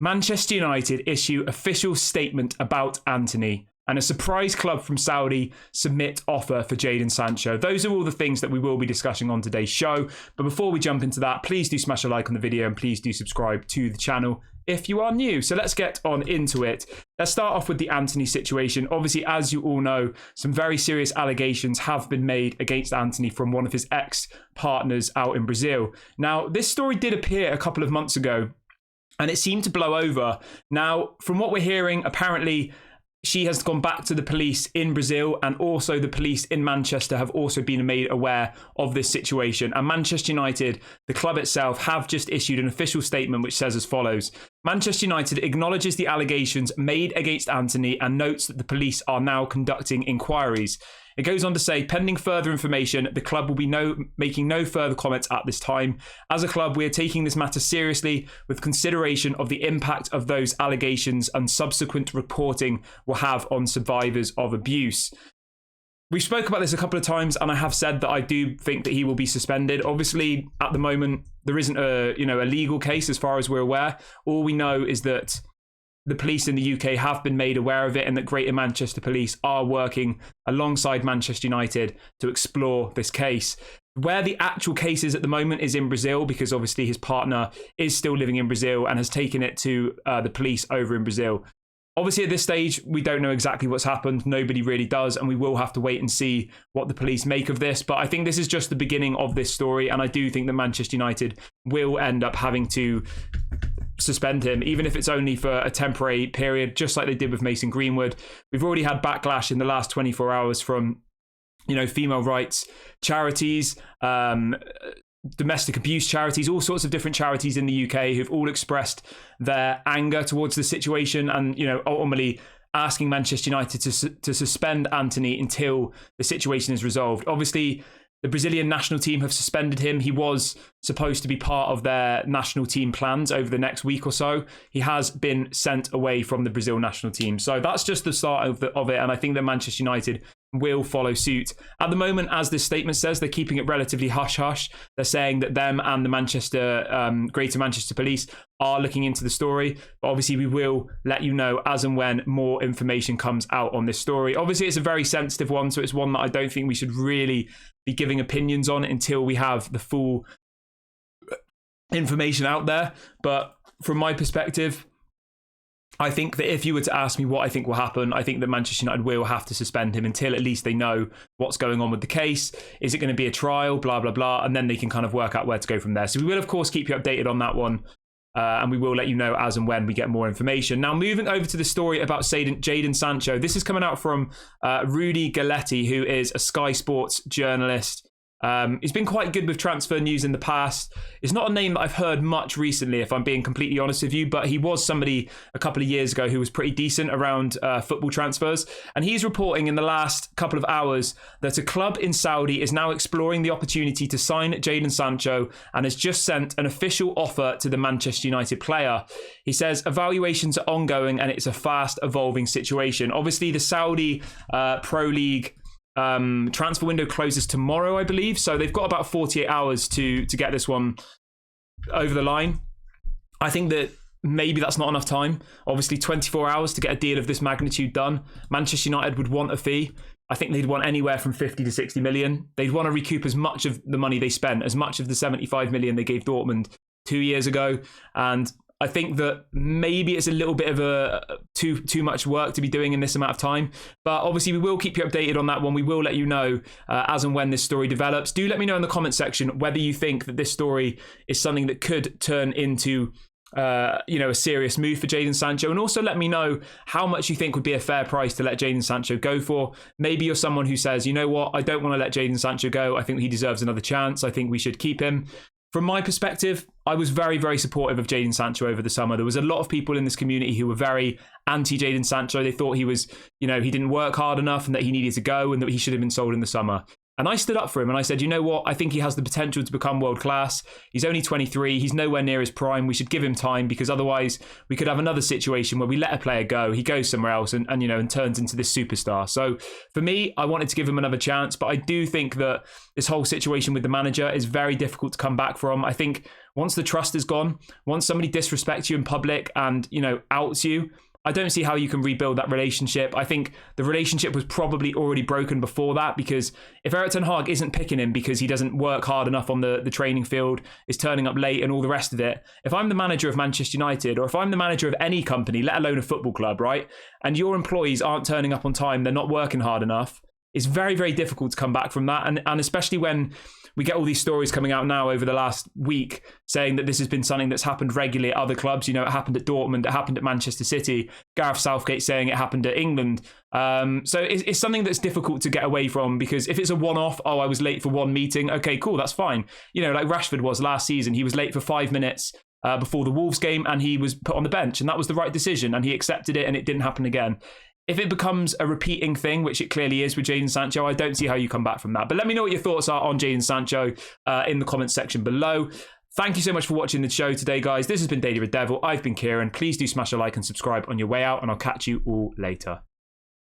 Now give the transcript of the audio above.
Manchester United issue official statement about Antony, and a surprise club from Saudi submit offer for Jadon Sancho. Those are all the things that we will be discussing on today's show. But before we jump into that, please do smash a like on the video and please do subscribe to the channel if you are new. So let's get on into it. Let's start off with the Antony situation. Obviously, as you all know, some very serious allegations have been made against Antony from one of his ex-partners out in Brazil. Now, this story did appear a couple of months ago, and it seemed to blow over. Now, from what we're hearing, apparently she has gone back to the police in Brazil, and also the police in Manchester have also been made aware of this situation. And Manchester United, the club itself, have just issued an official statement which says as follows. Manchester United acknowledges the allegations made against Antony and notes that the police are now conducting inquiries. It goes on to say, pending further information, the club will be making no further comments at this time. As a club, we are taking this matter seriously with consideration of the impact of those allegations and subsequent reporting will have on survivors of abuse. We spoke about this a couple of times, and I have said that I do think that he will be suspended. Obviously, at the moment, there isn't a legal case as far as we're aware. All we know is that the police in the UK have been made aware of it, and that Greater Manchester Police are working alongside Manchester United to explore this case. Where the actual case is at the moment is in Brazil, because obviously his partner is still living in Brazil and has taken it to the police over in Brazil. Obviously, at this stage, we don't know exactly what's happened. Nobody really does, and we will have to wait and see what the police make of this. But I think this is just the beginning of this story, and I do think that Manchester United will end up having to suspend him, even if it's only for a temporary period, just like they did with Mason Greenwood. We've already had backlash in the last 24 hours from, female rights charities, domestic abuse charities, all sorts of different charities in the UK who've all expressed their anger towards the situation and, ultimately asking Manchester United to suspend Antony until the situation is resolved. Obviously, the Brazilian national team have suspended him. He was supposed to be part of their national team plans over the next week or so. He has been sent away from the Brazil national team. So that's just the start of it. And I think that Manchester United will follow suit. At the moment, as this statement says, they're keeping it relatively hush-hush. They're saying that them and the Greater Manchester Police are looking into the story. But obviously, we will let you know as and when more information comes out on this story. Obviously, it's a very sensitive one, so it's one that I don't think we should really be giving opinions on until we have the full information out there. But from my perspective, I think that if you were to ask me what I think will happen, I think that Manchester United will have to suspend him until at least they know what's going on with the case. Is it going to be a trial, blah, blah, blah, and then they can kind of work out where to go from there. So we will, of course, keep you updated on that one, and we will let you know as and when we get more information. Now, moving over to the story about Jadon Sancho. This is coming out from Rudy Galletti, who is a Sky Sports journalist. He's been quite good with transfer news in the past. It's not a name that I've heard much recently, if I'm being completely honest with you, but he was somebody a couple of years ago who was pretty decent around football transfers. And he's reporting in the last couple of hours that a club in Saudi is now exploring the opportunity to sign Jadon Sancho and has just sent an official offer to the Manchester United player. He says evaluations are ongoing and it's a fast evolving situation. Obviously, the Saudi Pro League transfer window closes tomorrow, I believe, so they've got about 48 hours to get this one over the line. I think that maybe that's not enough time. Obviously, 24 hours to get a deal of this magnitude done. Manchester United would want a fee. I think they'd want anywhere from 50 to 60 million. They'd want to recoup as much of the money they spent, as much of the 75 million they gave Dortmund 2 years ago. And I think that maybe it's a little bit of a too much work to be doing in this amount of time. But obviously, we will keep you updated on that one. We will let you know as and when this story develops. Do let me know in the comment section whether you think that this story is something that could turn into a serious move for Jadon Sancho. And also let me know how much you think would be a fair price to let Jadon Sancho go for. Maybe you're someone who says, you know what, I don't want to let Jadon Sancho go. I think he deserves another chance. I think we should keep him. From my perspective, I was very, very supportive of Jadon Sancho over the summer. There was a lot of people in this community who were very anti-Jadon Sancho. They thought he was, he didn't work hard enough and that he needed to go and that he should have been sold in the summer. And I stood up for him and I said, you know what? I think he has the potential to become world class. He's only 23. He's nowhere near his prime. We should give him time because otherwise we could have another situation where we let a player go. He goes somewhere else and turns into this superstar. So for me, I wanted to give him another chance. But I do think that this whole situation with the manager is very difficult to come back from. I think once the trust is gone, once somebody disrespects you in public and, outs you, I don't see how you can rebuild that relationship. I think the relationship was probably already broken before that, because if Erik ten Hag isn't picking him because he doesn't work hard enough on the training field, is turning up late and all the rest of it, if I'm the manager of Manchester United, or if I'm the manager of any company, let alone a football club, right, and your employees aren't turning up on time, they're not working hard enough, it's very, very difficult to come back from that. And especially when we get all these stories coming out now over the last week saying that this has been something that's happened regularly at other clubs. It happened at Dortmund, it happened at Manchester City, Gareth Southgate saying it happened at England. So it's something that's difficult to get away from, because if it's a one-off, I was late for one meeting, okay, cool, that's fine. Like Rashford was last season, he was late for 5 minutes before the Wolves game and he was put on the bench, and that was the right decision and he accepted it and it didn't happen again. If it becomes a repeating thing, which it clearly is with Jadon Sancho, I don't see how you come back from that. But let me know what your thoughts are on Jadon Sancho in the comments section below. Thank you so much for watching the show today, guys. This has been Daily Red Devil. I've been Kieran. Please do smash a like and subscribe on your way out, and I'll catch you all later.